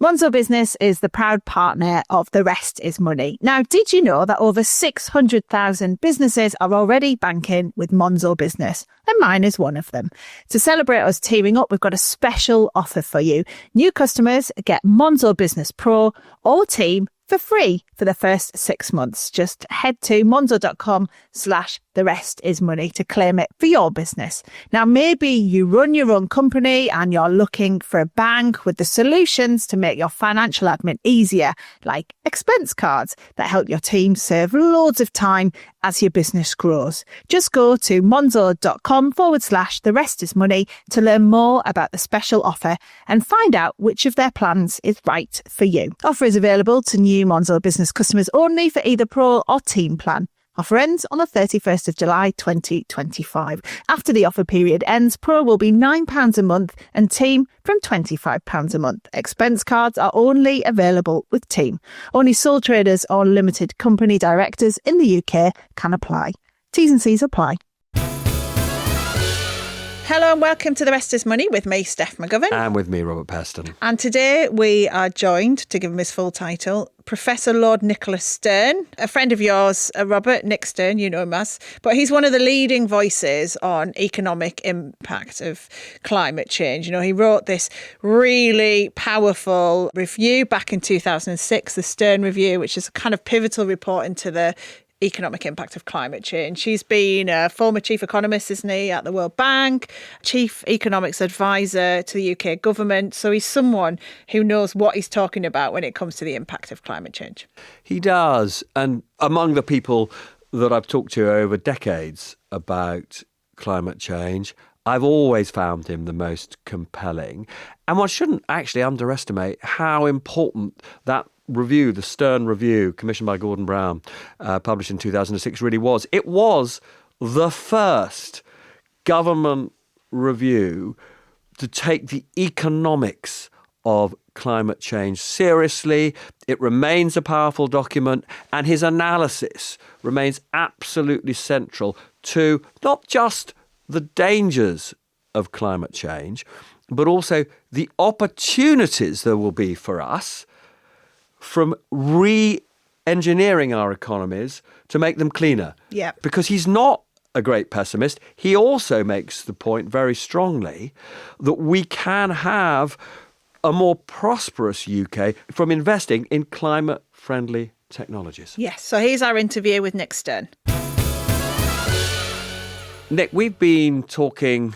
Monzo Business is the proud partner of The Rest is Money. Now, did you know that over 600,000 businesses are already banking with Monzo Business? And mine is one of them. To celebrate us teaming up, we've got a special offer for you. New customers get Monzo Business Pro or Team for free for the first 6 months. Just head to monzo.com/therestismoney to claim it for your business. Now, maybe you run your own company and you're looking for a bank with the solutions to make your financial admin easier, like expense cards that help your team save loads of time as your business grows. Just go to monzo.com/therestismoney to learn more about the special offer and find out which of their plans is right for you. Offer is available to new Monzo Business customers only for either Pro or Team plan. Offer ends on the 31st of July 2025. After the offer period ends, Pro will be £9 a month and Team from £25 a month. Expense cards are only available with Team. Only sole traders or limited company directors in the UK can apply. T's and C's apply. Hello and welcome to The Rest is Money with me, Steph McGovern. And with me, Robert Peston. And today we are joined, to give him his full title, Professor Lord Nicholas Stern, a friend of yours, Robert, Nick Stern, you know him as, but he's one of the leading voices on economic impact of climate change. You know, he wrote this really powerful review back in 2006, the Stern Review, which is a kind of pivotal report into the economic impact of climate change. He's been a former chief economist, isn't he, at the World Bank, chief economics advisor to the UK government. So he's someone who knows what he's talking about when it comes to the impact of climate change. He does. And among the people that I've talked to over decades about climate change, I've always found him the most compelling. And one shouldn't actually underestimate how important that review, the Stern Review, commissioned by Gordon Brown, published in 2006, really was. It was the first government review to take the economics of climate change seriously. It remains a powerful document, and his analysis remains absolutely central to not just the dangers of climate change, but also the opportunities there will be for us from re-engineering our economies to make them cleaner. Yeah. Because he's not a great pessimist. He also makes the point very strongly that we can have a more prosperous UK from investing in climate-friendly technologies. Yes, so here's our interview with Nick Stern. Nick, we've been talking,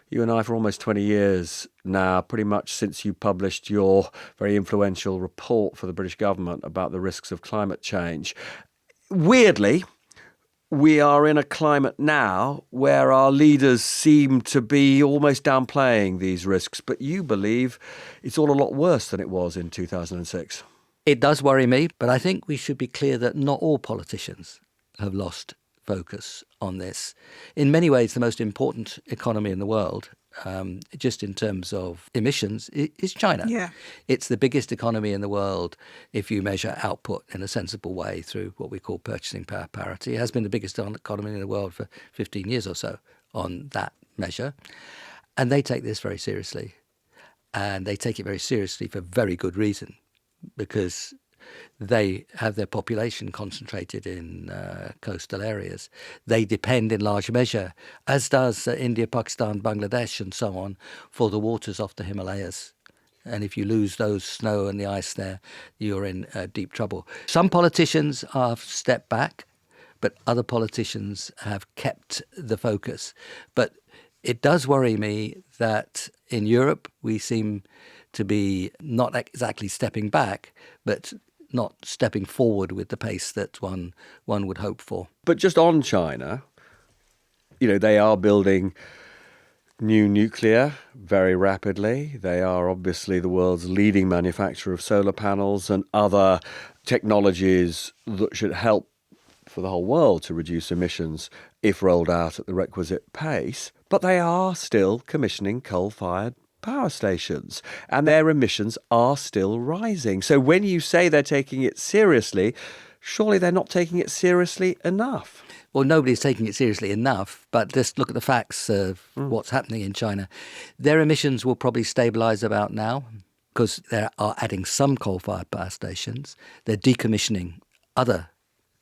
you and I, for almost 20 years now, pretty much since you published your very influential report for the British government about the risks of climate change. Weirdly, we are in a climate now where our leaders seem to be almost downplaying these risks, but you believe it's all a lot worse than it was in 2006. It does worry me, but I think we should be clear that not all politicians have lost focus on this. In many ways, the most important economy in the world, just in terms of emissions, is China. Yeah. It's the biggest economy in the world if you measure output in a sensible way through what we call purchasing power parity. It has been the biggest economy in the world for 15 years or so on that measure. And they take this very seriously. And they take it very seriously for very good reason, because they have their population concentrated in coastal areas. They depend in large measure, as does India, Pakistan, Bangladesh and so on, for the waters off the Himalayas. And if you lose those snow and the ice there, you're in deep trouble. Some politicians have stepped back, but other politicians have kept the focus. But it does worry me that in Europe we seem to be not exactly stepping back, but not stepping forward with the pace that one would hope for. But just on China, you know, they are building new nuclear very rapidly. They are obviously the world's leading manufacturer of solar panels and other technologies that should help for the whole world to reduce emissions if rolled out at the requisite pace. But they are still commissioning coal-fired power stations, and their emissions are still rising. So when you say they're taking it seriously, surely they're not taking it seriously enough. Well, nobody's taking it seriously enough, but just look at the facts of what's happening in China. Their emissions will probably stabilise about now, because they are adding some coal-fired power stations, they're decommissioning other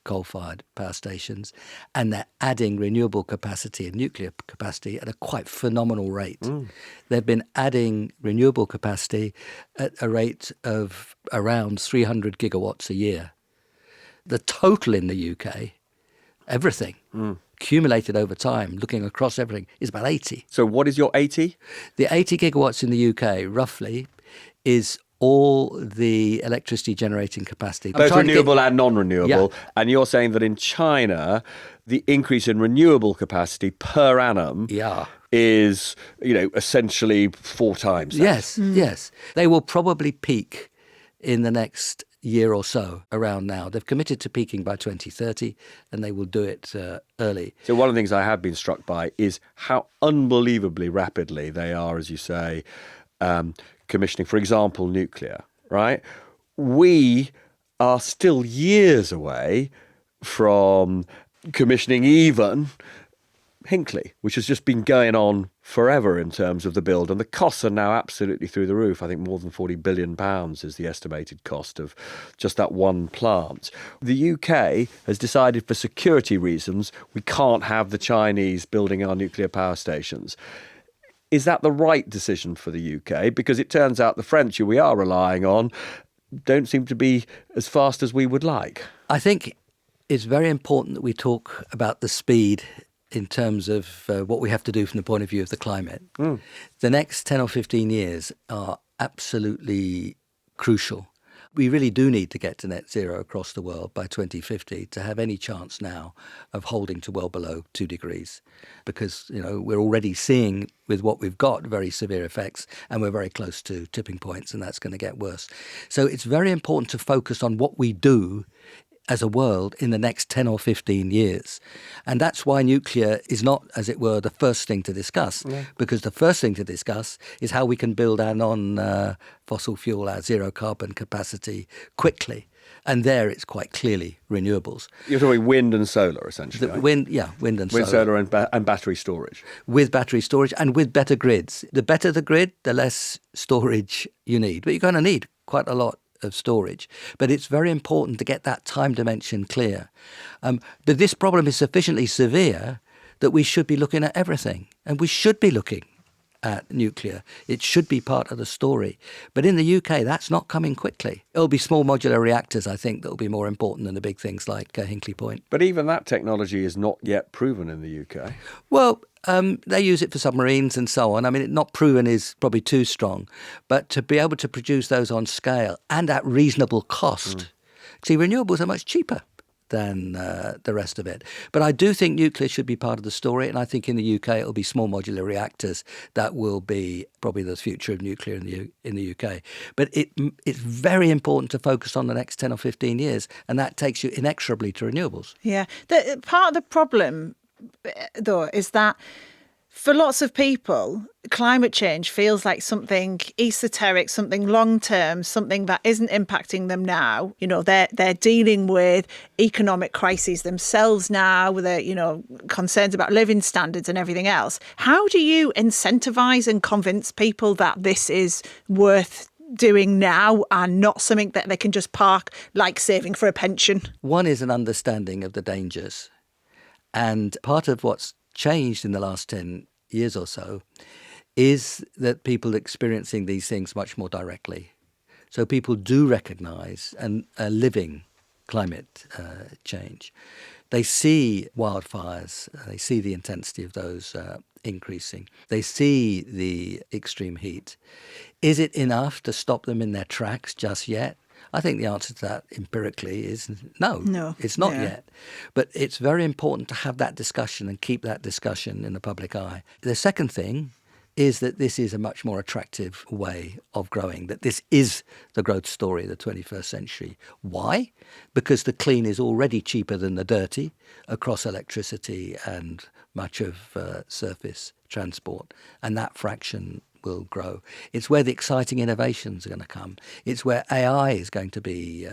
coal-fired power stations, and they're adding renewable capacity and nuclear capacity at a quite phenomenal rate. They've been adding renewable capacity at a rate of around 300 gigawatts a year. The total in the UK, everything, accumulated over time, looking across everything, is about 80. So what is your 80? The 80 gigawatts in the UK, roughly, is all the electricity generating capacity. Both renewable and non-renewable. Yeah. And you're saying that in China, the increase in renewable capacity per annum is, essentially 4 times that. Yes, yes. They will probably peak in the next year or so around now. They've committed to peaking by 2030, and they will do it early. So one of the things I have been struck by is how unbelievably rapidly they are, as you say, commissioning, for example, nuclear, right? We are still years away from commissioning even Hinkley, which has just been going on forever in terms of the build. And the costs are now absolutely through the roof. I think more than £40 billion is the estimated cost of just that one plant. The UK has decided for security reasons we can't have the Chinese building our nuclear power stations. Is that the right decision for the UK? Because it turns out the French, who we are relying on, don't seem to be as fast as we would like. I think it's very important that we talk about the speed in terms of what we have to do from the point of view of the climate. The next 10 or 15 years are absolutely crucial. We really do need to get to net zero across the world by 2050 to have any chance now of holding to well below 2 degrees, because we're already seeing with what we've got very severe effects, and we're very close to tipping points, and that's going to get worse. So it's very important to focus on what we do as a world in the next 10 or 15 years. And that's why nuclear is not, as it were, the first thing to discuss, because the first thing to discuss is how we can build our non-fossil fuel, our zero carbon capacity quickly. And there it's quite clearly renewables. You're talking wind and solar, essentially. Right? Wind and solar. Wind, solar and battery storage. With battery storage and with better grids. The better the grid, the less storage you need. But you're going to need quite a lot of storage. But it's very important to get that time dimension clear. But this problem is sufficiently severe that we should be looking at everything. And we should be looking at nuclear. It should be part of the story. But in the UK, that's not coming quickly. It'll be small modular reactors, I think, that will be more important than the big things like Hinkley Point. But even that technology is not yet proven in the UK. Well, they use it for submarines and so on. I mean, not proven is probably too strong. But to be able to produce those on scale and at reasonable cost. See, renewables are much cheaper than the rest of it. But I do think nuclear should be part of the story, and I think in the UK it'll be small modular reactors that will be probably the future of nuclear in the UK. But it's very important to focus on the next 10 or 15 years, and that takes you inexorably to renewables. Yeah. Part of the problem, though, is that for lots of people, climate change feels like something esoteric, something long-term, something that isn't impacting them now. They're dealing with economic crises themselves now, with their, concerns about living standards and everything else. How do you incentivize and convince people that this is worth doing now and not something that they can just park, like saving for a pension? One is an understanding of the dangers. And part of what's changed in the last 10 years or so is that people are experiencing these things much more directly. So people do recognise and are living climate change. They see wildfires, they see the intensity of those increasing. They see the extreme heat. Is it enough to stop them in their tracks just yet? I think the answer to that empirically is no, it's not yet. But it's very important to have that discussion and keep that discussion in the public eye. The second thing is that this is a much more attractive way of growing, that this is the growth story of the 21st century. Why? Because the clean is already cheaper than the dirty across electricity and much of surface transport, and that fraction will grow. It's where the exciting innovations are going to come. It's where AI is going to be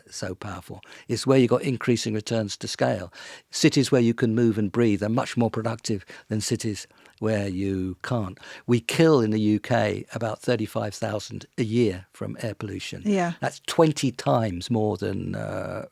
so powerful. It's where you've got increasing returns to scale. Cities where you can move and breathe are much more productive than cities where you can't. We kill in the UK about 35,000 a year from air pollution. Yeah. That's 20 times more than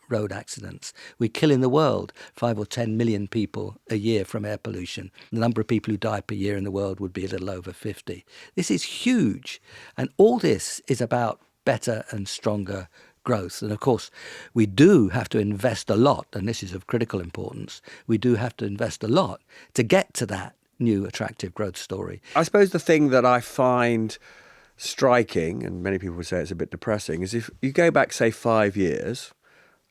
road accidents. We kill in the world 5 or 10 million people a year from air pollution. The number of people who die per year in the world would be a little over 50. This is huge. And all this is about better and stronger growth. And of course, we do have to invest a lot, and this is of critical importance. We do have to invest a lot to get to that new attractive growth story. I suppose the thing that I find striking, and many people would say it's a bit depressing, is if you go back, say, 5 years,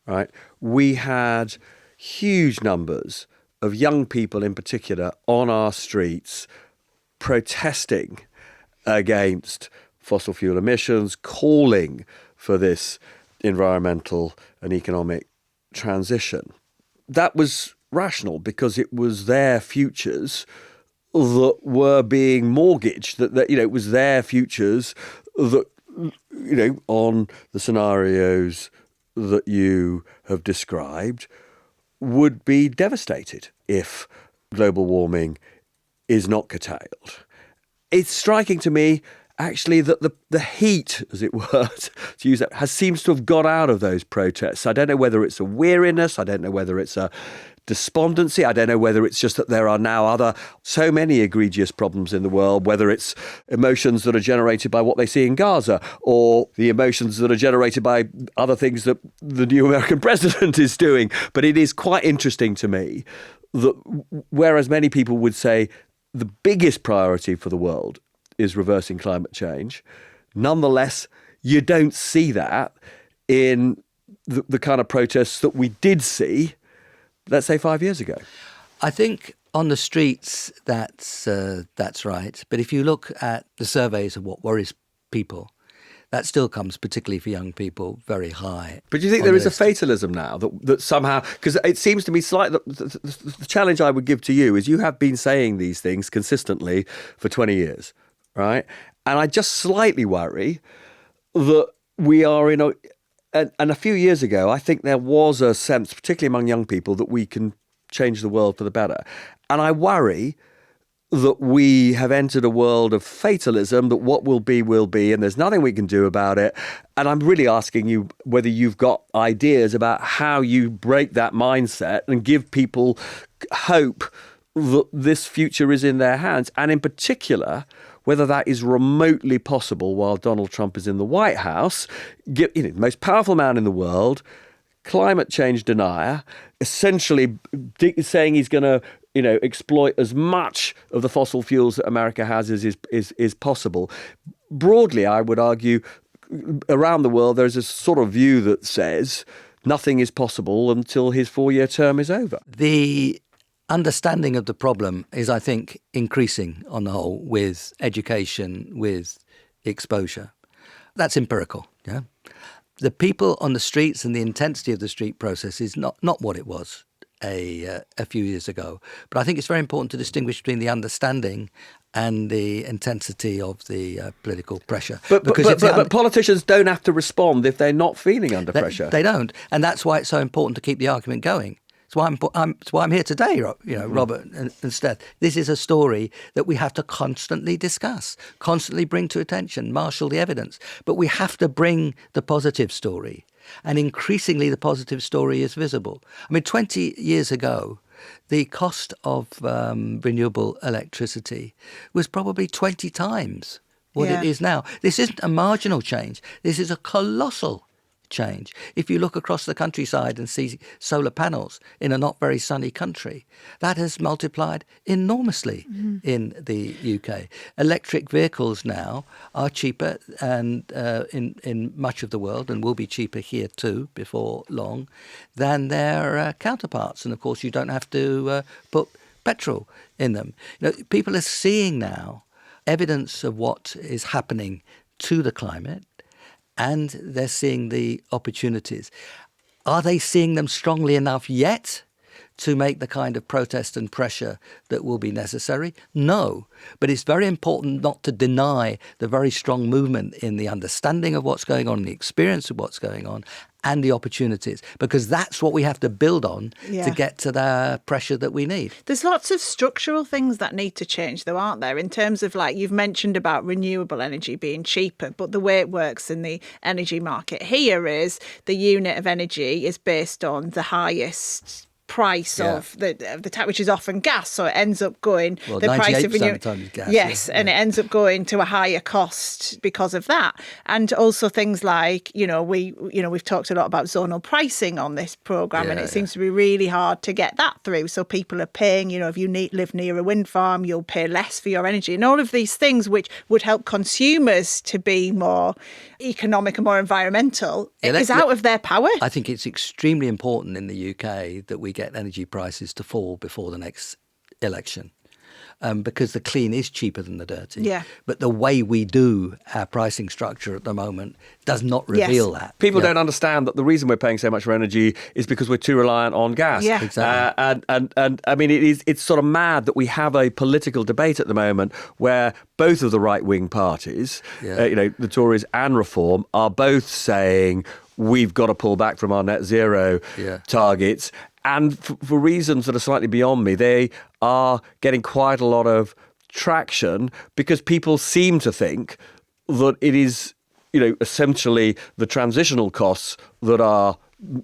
right, we had huge numbers of young people in particular on our streets protesting against fossil fuel emissions, calling for this environmental and economic transition. That was rational because it was their futures that were being mortgaged, that it was their futures that, on the scenarios that you have described, would be devastated if global warming is not curtailed. It's striking to me, actually, that the heat, as it were, to use that, seems to have got out of those protests. I don't know whether it's a weariness. I don't know whether it's a despondency. I don't know whether it's just that there are now so many egregious problems in the world, whether it's emotions that are generated by what they see in Gaza or the emotions that are generated by other things that the new American president is doing. But it is quite interesting to me that whereas many people would say the biggest priority for the world is reversing climate change, nonetheless, you don't see that in the kind of protests that we did see, let's say, 5 years ago. I think on the streets, that's right. But if you look at the surveys of what worries people, that still comes, particularly for young people, very high. But do you think there is a fatalism now that somehow, because it seems to me the challenge I would give to you is you have been saying these things consistently for 20 years, right? And I just slightly worry that we are and a few years ago, I think there was a sense, particularly among young people, that we can change the world for the better. And I worry that we have entered a world of fatalism, that what will be, and there's nothing we can do about it. And I'm really asking you whether you've got ideas about how you break that mindset and give people hope that this future is in their hands. And in particular, whether that is remotely possible while Donald Trump is in the White House, the most powerful man in the world, climate change denier, essentially saying he's going to exploit as much of the fossil fuels that America has is possible. Broadly, I would argue, around the world, there's a sort of view that says nothing is possible until his 4-year term is over. The understanding of the problem is, I think, increasing on the whole with education, with exposure. That's empirical, yeah? The people on the streets and the intensity of the street process is not what it was a few years ago. But I think it's very important to distinguish between the understanding and the intensity of the political pressure. But politicians don't have to respond if they're not feeling under pressure. They don't. And that's why it's so important to keep the argument going. It's why I'm here today, Robert and Steph. This is a story that we have to constantly discuss, constantly bring to attention, marshal the evidence. But we have to bring the positive story. And increasingly, the positive story is visible. I mean, 20 years ago, the cost of renewable electricity was probably 20 times what it is now. This isn't a marginal change. This is a colossal change. If you look across the countryside and see solar panels in a not very sunny country, that has multiplied enormously in the UK. Electric vehicles now are cheaper and in much of the world, and will be cheaper here too before long, than their counterparts. And of course, you don't have to put petrol in them. People are seeing now evidence of what is happening to the climate, and they're seeing the opportunities. Are they seeing them strongly enough yet to make the kind of protest and pressure that will be necessary? No. But it's very important not to deny the very strong movement in the understanding of what's going on, the experience of what's going on, and the opportunities, because that's what we have to build on Yeah. to get to the pressure that we need. There's lots of structural things that need to change, though, aren't there? In terms of, like, you've mentioned about renewable energy being cheaper, but the way it works in the energy market here is the unit of energy is based on the highest price of the tap, which is often gas, so it ends up going Well, the price of 98% of the time is gas. yes, and it ends up going to a higher cost because of that. And also things like, we've talked a lot about zonal pricing on this program, and it seems to be really hard to get that through. So people are paying, if you live near a wind farm, you'll pay less for your energy, and all of these things which would help consumers to be more economic and more environmental is out of their power. I think it's extremely important in the UK that we get energy prices to fall before the next election. Because the clean is cheaper than the dirty. Yeah. But the way we do our pricing structure at the moment does not reveal that. People don't understand that the reason we're paying so much for energy is because we're too reliant on gas. Yeah. Exactly. And I mean, it's sort of mad that we have a political debate at the moment where both of the right-wing parties, the Tories and Reform, are both saying we've got to pull back from our net zero targets. And for reasons that are slightly beyond me, they are getting quite a lot of traction because people seem to think that it is, essentially the transitional costs that are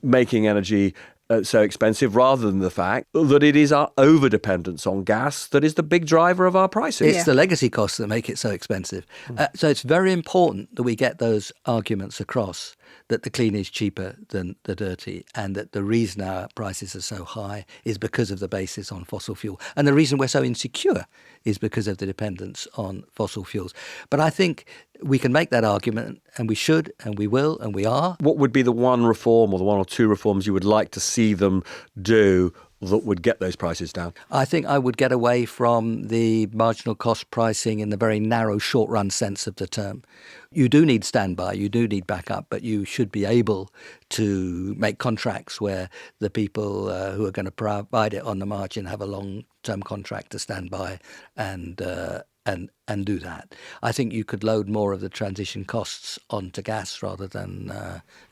making energy so expensive, rather than the fact that it is our over-dependence on gas that is the big driver of our pricing. It's the legacy costs that make it so expensive. So it's very important that we get those arguments across, that the clean is cheaper than the dirty, and that the reason our prices are so high is because of the basis on fossil fuel. And the reason we're so insecure is because of the dependence on fossil fuels. But I think we can make that argument, and we should, and we will, and we are. What would be the one reform or the one or two reforms you would like to see them do that would get those prices down? I think I would get away from the marginal cost pricing in the very narrow short-run sense of the term. You do need standby, you do need backup, but you should be able to make contracts where the people who are going to provide it on the margin have a long-term contract to stand by and do that. I think you could load more of the transition costs onto gas rather than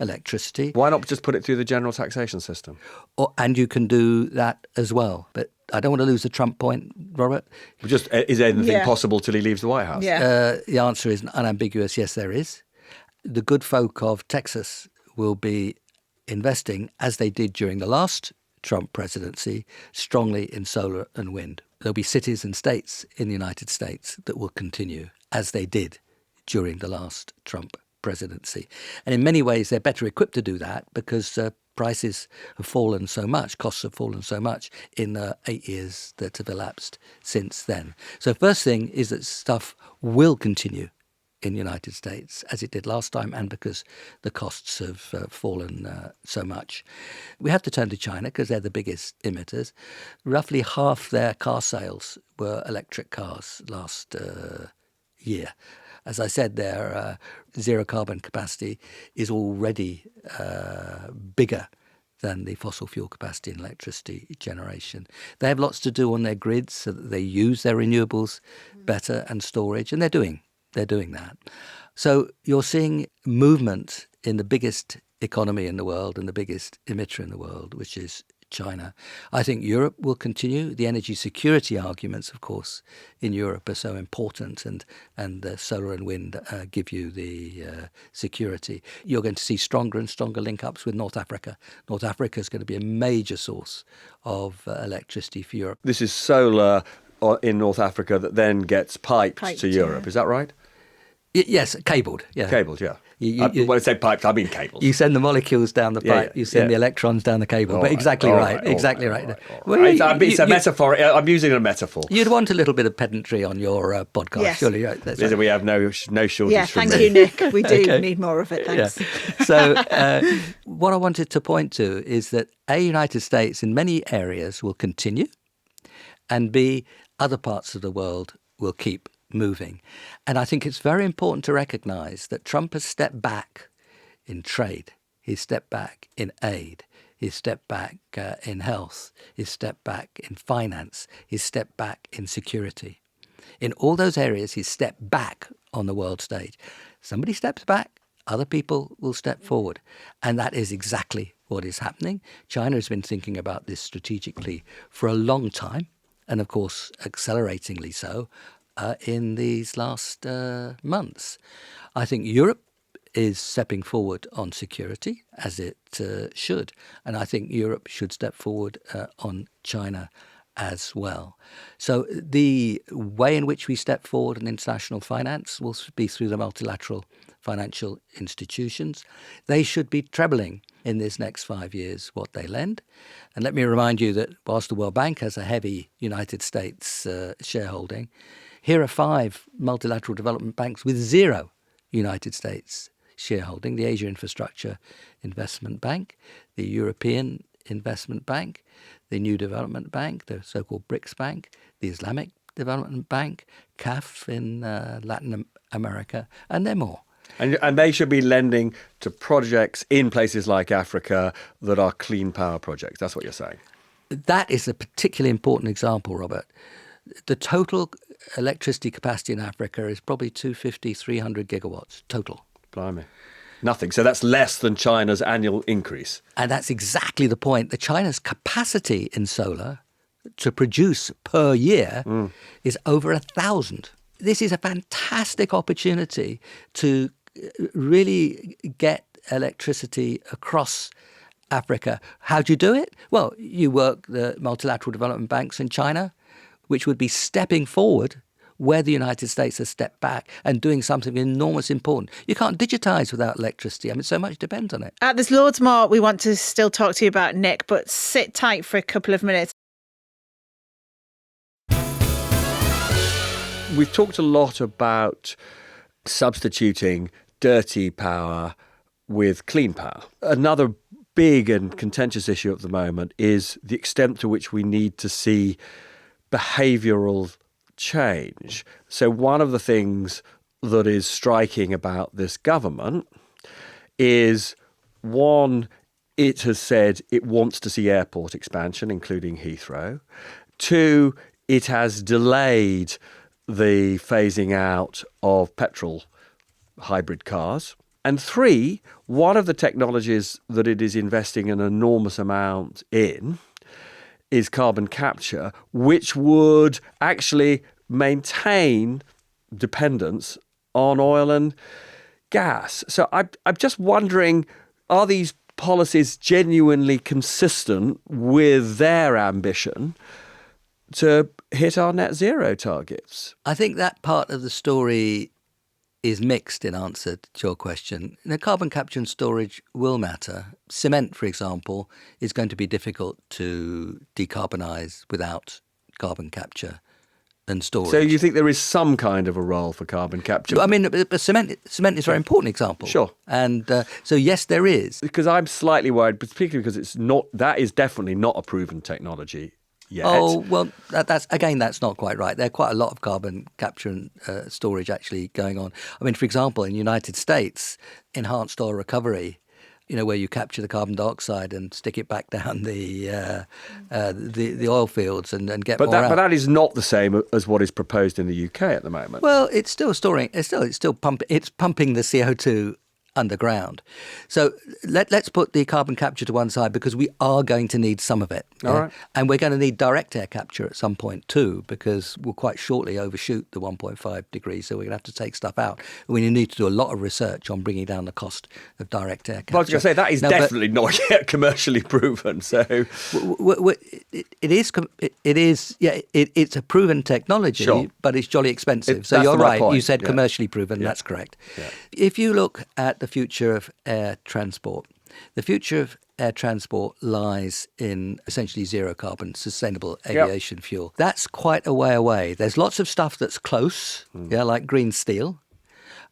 electricity. Why not just put it through the general taxation system? And you can do that as well. But I don't want to lose the Trump point, Robert. Just is anything possible till he leaves the White House? Yeah. The answer is unambiguous. Yes, there is. The good folk of Texas will be investing, as they did during the last Trump presidency, strongly in solar and wind. There'll be cities and states in the United States that will continue, as they did during the last Trump presidency. And in many ways, they're better equipped to do that because prices have fallen so much, costs have fallen so much in the 8 years that have elapsed since then. So first thing is that stuff will continue in the United States as it did last time, and because the costs have fallen so much. We have to turn to China because they're the biggest emitters. Roughly half their car sales were electric cars last year. As I said, their zero carbon capacity is already bigger than the fossil fuel capacity in electricity generation. They have lots to do on their grids so that they use their renewables better and storage, and they're doing that. So you're seeing movement in the biggest economy in the world and the biggest emitter in the world, which is China. I think Europe will continue. The energy security arguments, of course, in Europe are so important, and solar and wind give you the security. You're going to see stronger and stronger link-ups with North Africa. North Africa is going to be a major source of electricity for Europe. This is solar in North Africa that then gets piped to Europe. Is that right? Yes, cabled. Yeah, cabled. Yeah. When I say piped, I mean cables. You send the molecules down the pipe. You send the electrons down the cable. All but right, exactly all right. right, Exactly all right. right, all Well, right. It's a metaphor. I'm using a metaphor. You'd want a little bit of pedantry on your podcast, Yes. surely. Right? That's Listen, we have no shortage Yeah, from thank me. you, Nick. We do Okay. need more of it, thanks. Yeah. So what I wanted to point to is that A, United States in many areas will continue, and B, other parts of the world will keep moving. And I think it's very important to recognise that Trump has stepped back in trade, he's stepped back in aid, he's stepped back in health, he's stepped back in finance, he's stepped back in security. In all those areas, he's stepped back on the world stage. Somebody steps back, other people will step forward. And that is exactly what is happening. China has been thinking about this strategically for a long time, and of course, acceleratingly so in these last months. I think Europe is stepping forward on security, as it should. And I think Europe should step forward on China as well. So the way in which we step forward in international finance will be through the multilateral financial institutions. They should be trebling in this next 5 years what they lend. And let me remind you that whilst the World Bank has a heavy United States shareholding, here are 5 multilateral development banks with 0 United States shareholding: the Asia Infrastructure Investment Bank, the European Investment Bank, the New Development Bank, the so-called BRICS Bank, the Islamic Development Bank, CAF in Latin America, and there are more. And they should be lending to projects in places like Africa that are clean power projects. That's what you're saying. That is a particularly important example, Robert. The total electricity capacity in Africa is probably 250, 300 gigawatts total. Blimey. Nothing. So that's less than China's annual increase. And that's exactly the point. China's capacity in solar to produce per year is over 1,000. This is a fantastic opportunity to really get electricity across Africa. How do you do it? Well, you work the multilateral development banks in China, which would be stepping forward where the United States has stepped back and doing something enormous important. You can't digitise without electricity. I mean, so much depends on it. There's loads more we want to still talk to you about, Nick, but sit tight for a couple of minutes. We've talked a lot about substituting dirty power with clean power. Another big and contentious issue at the moment is the extent to which we need to see behavioural change. So one of the things that is striking about this government is, one, it has said it wants to see airport expansion, including Heathrow. 2, it has delayed the phasing out of petrol hybrid cars. And 3, one of the technologies that it is investing an enormous amount in is carbon capture, which would actually maintain dependence on oil and gas. So I'm just wondering, are these policies genuinely consistent with their ambition to hit our net zero targets? I think that part of the story is mixed in answer to your question. Carbon capture and storage will matter. Cement, for example, is going to be difficult to decarbonise without carbon capture and storage. So you think there is some kind of a role for carbon capture? I mean, but cement is a very important example. Sure. And so, yes, there is. Because I'm slightly worried, particularly because that is definitely not a proven technology yet. Oh, well, that's not quite right. There are quite a lot of carbon capture and storage actually going on. I mean, for example, in the United States, enhanced oil recovery, where you capture the carbon dioxide and stick it back down the oil fields and get more out. But that is not the same as what is proposed in the UK at the moment. Well, it's still storing. It's pumping the CO2 underground. So let's put the carbon capture to one side, because we are going to need some of it. All right. And we're going to need direct air capture at some point too, because we'll quite shortly overshoot the 1.5 degrees. So we're going to have to take stuff out. We need to do a lot of research on bringing down the cost of direct air capture. Well, I was going to say, that is definitely not yet commercially proven. So it's a proven technology, Sure. but it's jolly expensive. So you're right. You said commercially proven. That's correct. Yeah. If you look at the future of air transport, the future of air transport lies in essentially zero carbon, sustainable aviation fuel. That's quite a way away. There's lots of stuff that's close, like green steel,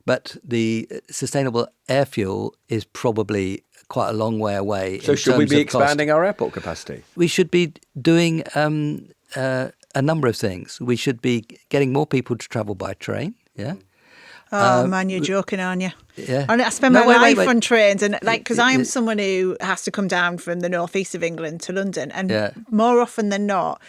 but the sustainable air fuel is probably quite a long way away. So should we be expanding our airport capacity? We should be doing a number of things. We should be getting more people to travel by train, Oh, man, you're joking, aren't you? Yeah. And I spend my life on trains, and because I am someone who has to come down from the northeast of England to London, and more often than not,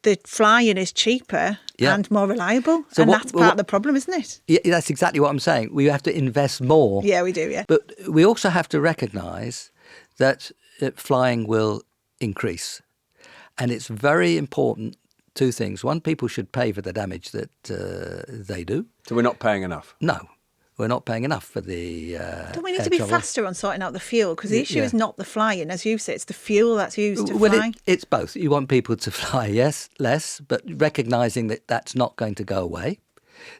the flying is cheaper Yeah. and more reliable. So and what- that's part of the problem, isn't it? Yeah, that's exactly what I'm saying. We have to invest more. Yeah, we do, yeah. But we also have to recognise that flying will increase. And it's very important, two things. One, people should pay for the damage that they do. So we're not paying enough. No, we're not paying enough for the Don't we need air to be travel. faster on sorting out the fuel? Because the issue Yeah. is not the flying, as you say, it's the fuel that's used to Well, fly. it's both. You want people to fly, yes, less, but recognising that that's not going to go away.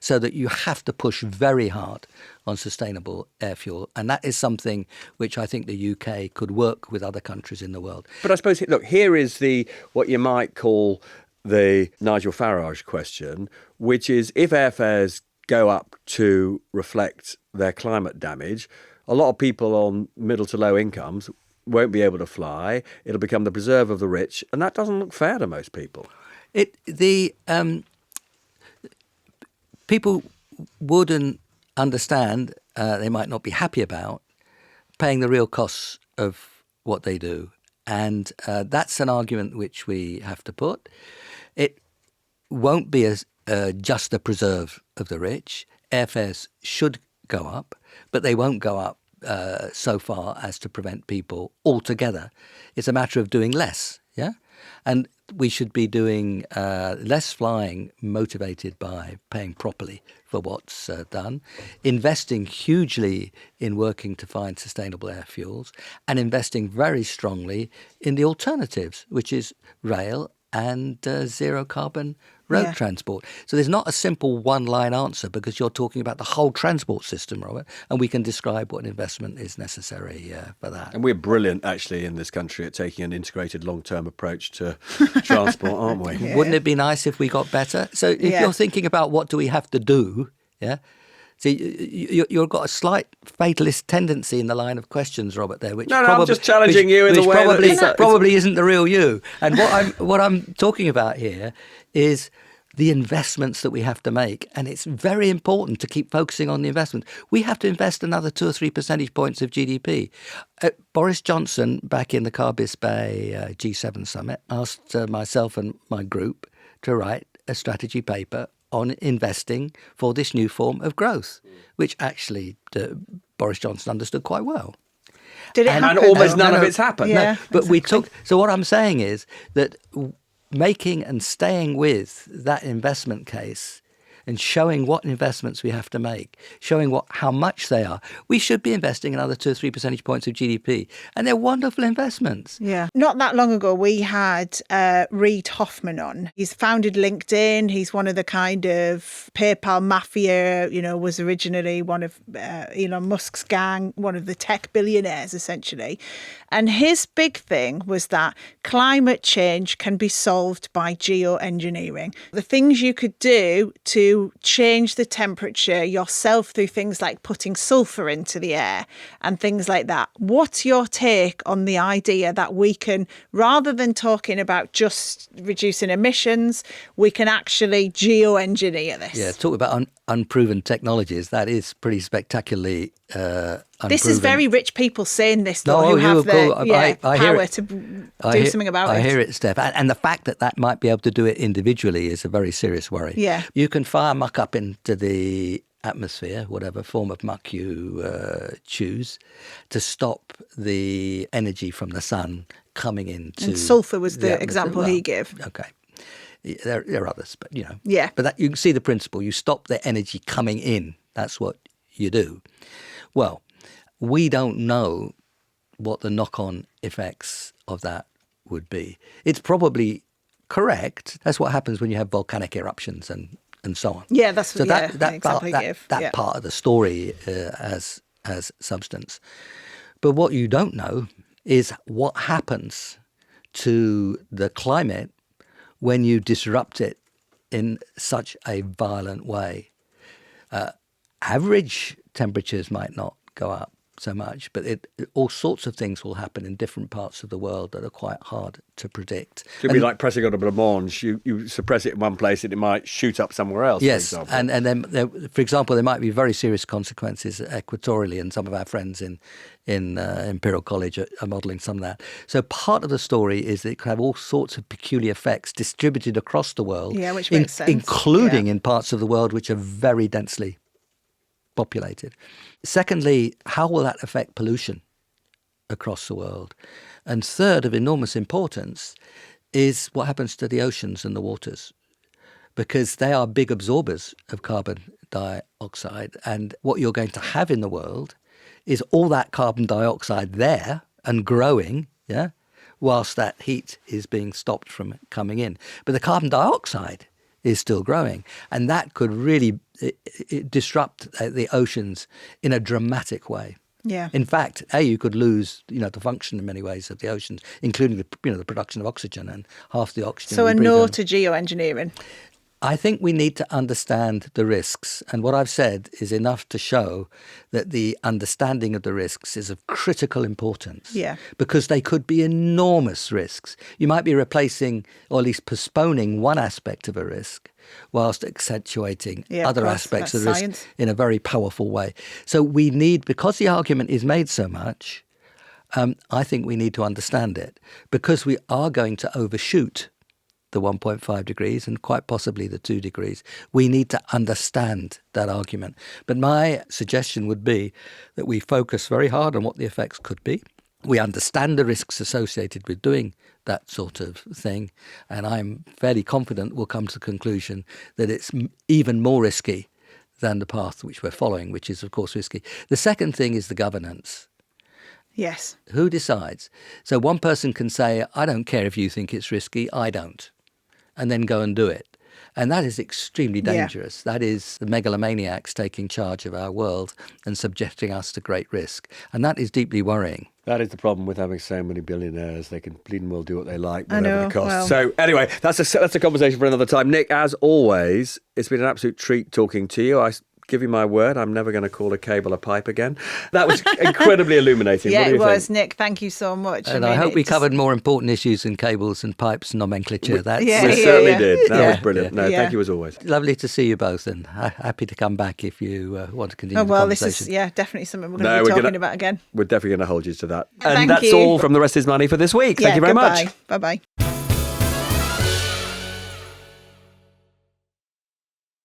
So that you have to push very hard on sustainable air fuel. And that is something which I think the UK could work with other countries in the world. But I suppose, look, here is what you might call the Nigel Farage question, which is if airfares go up to reflect their climate damage, a lot of people on middle to low incomes won't be able to fly. It'll become the preserve of the rich. And that doesn't look fair to most people. People wouldn't understand, they might not be happy about paying the real costs of what they do. And that's an argument which we have to put. It won't be just a preserve of the rich. Airfares should go up, but they won't go up so far as to prevent people altogether. It's a matter of doing less, yeah? And we should be doing less flying motivated by paying properly for what's done, investing hugely in working to find sustainable air fuels, and investing very strongly in the alternatives, which is rail and zero carbon road transport. So there's not a simple one-line answer because you're talking about the whole transport system, Robert, and we can describe what investment is necessary for that. And we're brilliant, actually, in this country at taking an integrated long-term approach to transport, aren't we? Yeah. Wouldn't it be nice if we got better? So if you're thinking about what do we have to do, yeah? See, you've got a slight fatalist tendency in the line of questions, Robert, there, which No, probably, I'm just challenging you in the which way that probably, it's- probably isn't the real you. And what I'm talking about here is the investments that we have to make. And it's very important to keep focusing on the investment. We have to invest another 2 or 3 percentage points of GDP. Boris Johnson, back in the Carbis Bay G7 summit, asked myself and my group to write a strategy paper on investing for this new form of growth, which actually Boris Johnson understood quite well. Did it And happen? almost though? none of it's happened. Yeah. But we took. So what I'm saying is that making and staying with that investment case and showing what investments we have to make, showing how much they are, we should be investing another 2 or 3 percentage points of GDP. And they're wonderful investments. Yeah. Not that long ago, we had Reid Hoffman on. He's founded LinkedIn. He's one of the kind of PayPal mafia, was originally one of Elon Musk's gang, one of the tech billionaires, essentially. And his big thing was that climate change can be solved by geoengineering. The things you could do to change the temperature yourself through things like putting sulfur into the air and things like that. What's your take on the idea that we can, rather than talking about just reducing emissions, we can actually geoengineer this? Yeah, talk about unproven technologies. That is pretty spectacularly unproven. This is very rich people saying this, though, No, who have the I hear power it. to do I hear- something about it. I hear it, Steph. And the fact that might be able to do it individually is a very serious worry. Yeah. You can fire muck up into the atmosphere, whatever form of muck you choose, to stop the energy from the sun coming into... And sulfur was the atmosphere. example he gave. Okay. There are others, but, Yeah. But you can see the principle. You stop the energy coming in. That's what you do. Well, we don't know what the knock-on effects of that would be. It's probably correct. That's what happens when you have volcanic eruptions and so on. Yeah, that's so the that example part, he that, gave. that Yeah. part of the story has substance. But what you don't know is what happens to the climate when you disrupt it in such a violent way. Average temperatures might not go up, so much, but all sorts of things will happen in different parts of the world that are quite hard to predict. It'd be like pressing on a blancmange. You suppress it in one place and it might shoot up somewhere else, yes, for example. and then, for example, there might be very serious consequences equatorially, and some of our friends in Imperial College are modelling some of that. So part of the story is that it can have all sorts of peculiar effects distributed across the world, which makes sense. including in parts of the world which are very densely populated. Secondly, how will that affect pollution across the world? And third, of enormous importance, is what happens to the oceans and the waters, because they are big absorbers of carbon dioxide. And what you're going to have in the world is all that carbon dioxide there and growing, whilst that heat is being stopped from coming in. But the carbon dioxide is still growing, and that could really disrupt the oceans in a dramatic way. Yeah. In fact, you could lose, the function in many ways of the oceans, including the production of oxygen, and half the oxygen. So we a breathe no in. to geoengineering. I think we need to understand the risks. And what I've said is enough to show that the understanding of the risks is of critical importance. Yeah. Because they could be enormous risks. You might be replacing, or at least postponing, one aspect of a risk whilst accentuating other aspects of the risk in a very powerful way. So we need, because the argument is made so much, I think we need to understand it, because we are going to overshoot the 1.5 degrees and quite possibly the 2 degrees. We need to understand that argument. But my suggestion would be that we focus very hard on what the effects could be. We understand the risks associated with doing that sort of thing. And I'm fairly confident we'll come to the conclusion that it's even more risky than the path which we're following, which is, of course, risky. The second thing is the governance. Yes. Who decides? So one person can say, I don't care if you think it's risky, I don't, and then go and do it. And that is extremely dangerous. That is the megalomaniacs taking charge of our world and subjecting us to great risk. And that is deeply worrying. That is the problem with having so many billionaires. They can bleeding well do what they like, whatever the cost. Well. So anyway, that's a conversation for another time. Nick, as always, it's been an absolute treat talking to you. I give you my word, I'm never going to call a cable a pipe again. That was incredibly illuminating. Yeah, what do you it was, think? Nick. Thank you so much. And I hope we covered more important issues than cables and pipes nomenclature. We certainly did. That was brilliant. No, thank you as always. Lovely to see you both, and happy to come back if you want to continue the this conversation. is definitely something we're going to be talking about again. We're definitely going to hold you to that. Thank And that's you. all from The Rest is Money for this week. Thank you very much. Bye-bye.